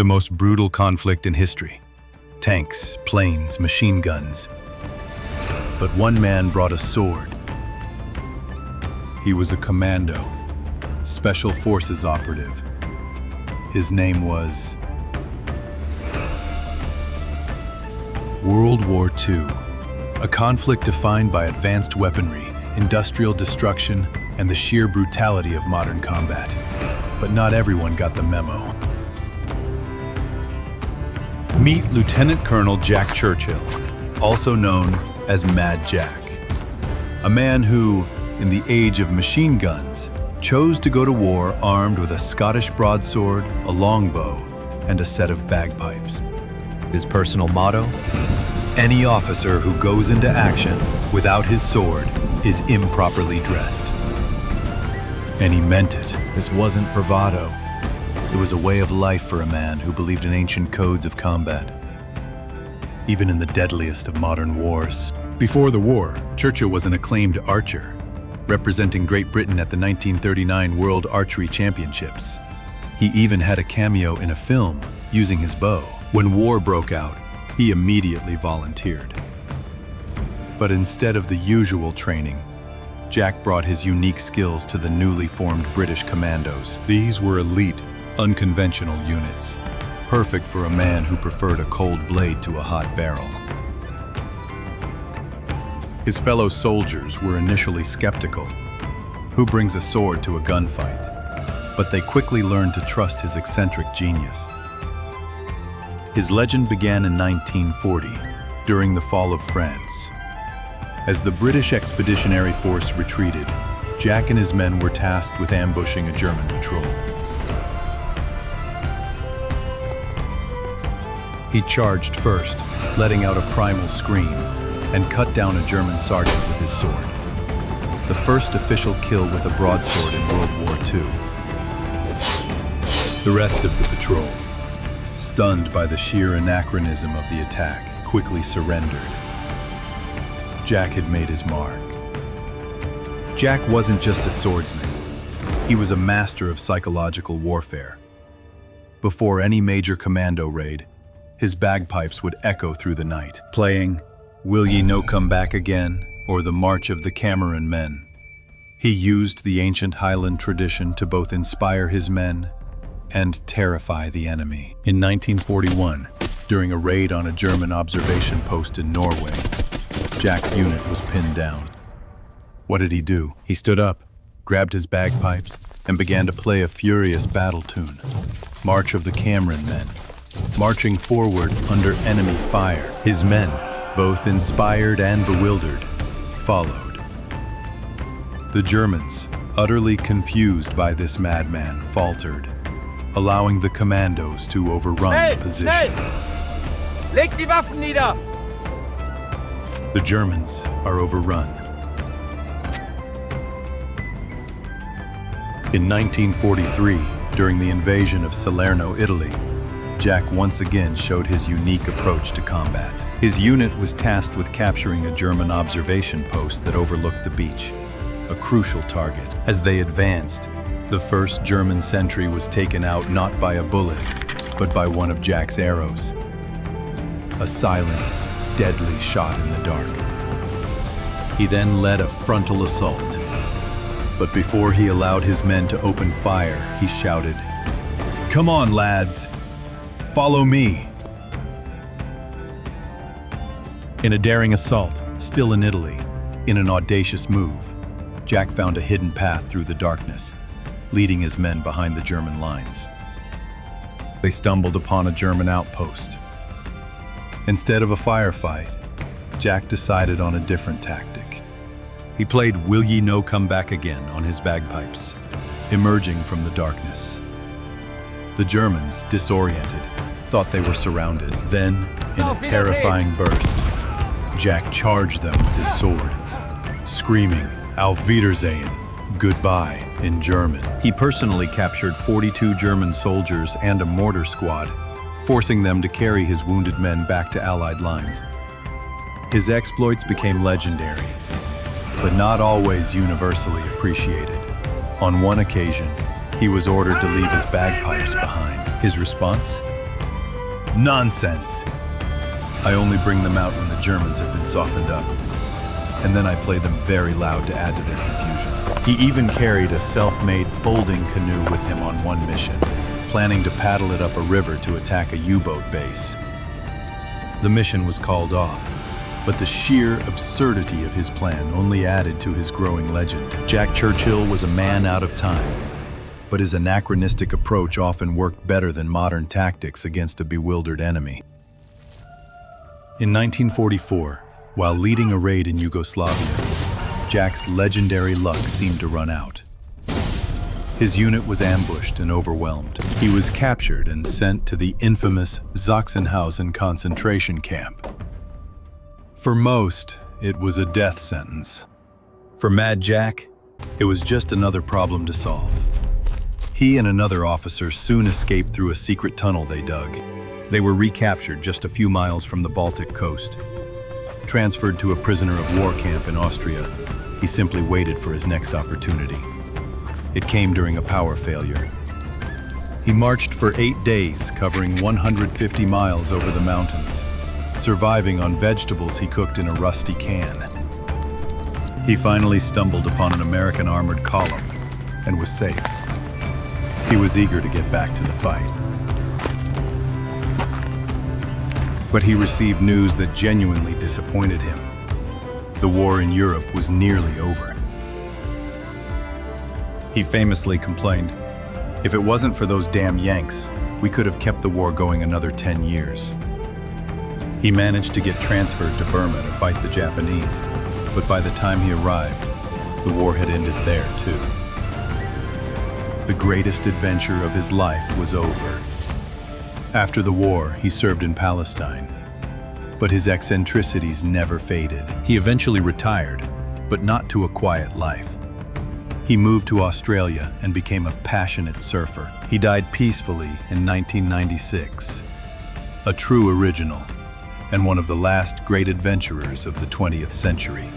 most brutal conflict in history. Tanks, planes, machine guns. But one man brought a sword. He was a commando, special forces operative. His name was World War II, a conflict defined by advanced weaponry, industrial destruction, and the sheer brutality of modern combat. But not everyone got the memo. Meet Lieutenant Colonel Jack Churchill, also known as Mad Jack. A man who, in the age of machine guns, chose to go to war armed with a Scottish broadsword, a longbow, and a set of bagpipes. His personal motto? Any officer who goes into action without his sword is improperly dressed. And he meant it. This wasn't bravado. It was a way of life for a man who believed in ancient codes of combat, even in the deadliest of modern wars. Before the war, Churchill was an acclaimed archer, representing Great Britain at the 1939 World Archery Championships. He even had a cameo in a film using his bow. When war broke out, he immediately volunteered. But instead of the usual training, Jack brought his unique skills to the newly formed British Commandos. These were elite, unconventional units, perfect for a man who preferred a cold blade to a hot barrel. His fellow soldiers were initially skeptical. Who brings a sword to a gunfight? But they quickly learned to trust his eccentric genius. His legend began in 1940, during the fall of France. As the British Expeditionary Force retreated, Jack and his men were tasked with ambushing a German patrol. He charged first, letting out a primal scream, and cut down a German sergeant with his sword. The first official kill with a broadsword in World War II. The rest of the patrol, stunned by the sheer anachronism of the attack, quickly surrendered. Jack had made his mark. Jack wasn't just a swordsman. He was a master of psychological warfare. Before any major commando raid, his bagpipes would echo through the night, playing "Will Ye No Come Back Again" or "The March of the Cameron Men." He used the ancient Highland tradition to both inspire his men and terrify the enemy. In 1941, during a raid on a German observation post in Norway, Jack's unit was pinned down. What did he do? He stood up, grabbed his bagpipes, and began to play a furious battle tune, March of the Cameron Men, marching forward under enemy fire. His men, both inspired and bewildered, followed. The Germans, utterly confused by this madman, faltered, allowing the commandos to overrun the position. Schnell! Leg die Waffen nieder! The Germans are overrun. In 1943, during the invasion of Salerno, Italy, Jack once again showed his unique approach to combat. His unit was tasked with capturing a German observation post that overlooked the beach, a crucial target. As they advanced, the first German sentry was taken out not by a bullet, but by one of Jack's arrows. A silent, deadly shot in the dark. He then led a frontal assault. But before he allowed his men to open fire, he shouted, "Come on, lads! Follow me!" In a daring assault, still in Italy, in an audacious move, Jack found a hidden path through the darkness, leading his men behind the German lines. They stumbled upon a German outpost. Instead of a firefight, Jack decided on a different tactic. He played "Will Ye No Come Back Again" on his bagpipes, emerging from the darkness. The Germans, disoriented, thought they were surrounded. Then, in a terrifying burst, Jack charged them with his sword, screaming "Auf Wiedersehen," goodbye, in German. He personally captured 42 German soldiers and a mortar squad, forcing them to carry his wounded men back to Allied lines. His exploits became legendary, but not always universally appreciated. On one occasion, he was ordered to leave his bagpipes behind. His response? Nonsense! I only bring them out when the Germans have been softened up. And then I play them very loud to add to their confusion. He even carried a self-made folding canoe with him on one mission, planning to paddle it up a river to attack a U-boat base. The mission was called off, but the sheer absurdity of his plan only added to his growing legend. Jack Churchill was a man out of time, but his anachronistic approach often worked better than modern tactics against a bewildered enemy. In 1944, while leading a raid in Yugoslavia, Jack's legendary luck seemed to run out. His unit was ambushed and overwhelmed. He was captured and sent to the infamous Sachsenhausen concentration camp. For most, it was a death sentence. For Mad Jack, it was just another problem to solve. He and another officer soon escaped through a secret tunnel they dug. They were recaptured just a few miles from the Baltic coast. Transferred to a prisoner of war camp in Austria, he simply waited for his next opportunity. It came during a power failure. He marched for 8 days, covering 150 miles over the mountains, surviving on vegetables he cooked in a rusty can. He finally stumbled upon an American armored column and was safe. He was eager to get back to the fight. But he received news that genuinely disappointed him. The war in Europe was nearly over. He famously complained, "If it wasn't for those damn Yanks, we could have kept the war going another 10 years. He managed to get transferred to Burma to fight the Japanese, but by the time he arrived, the war had ended there too. The greatest adventure of his life was over. After the war, he served in Palestine, but his eccentricities never faded. He eventually retired, but not to a quiet life. He moved to Australia and became a passionate surfer. He died peacefully in 1996, a true original, and one of the last great adventurers of the 20th century.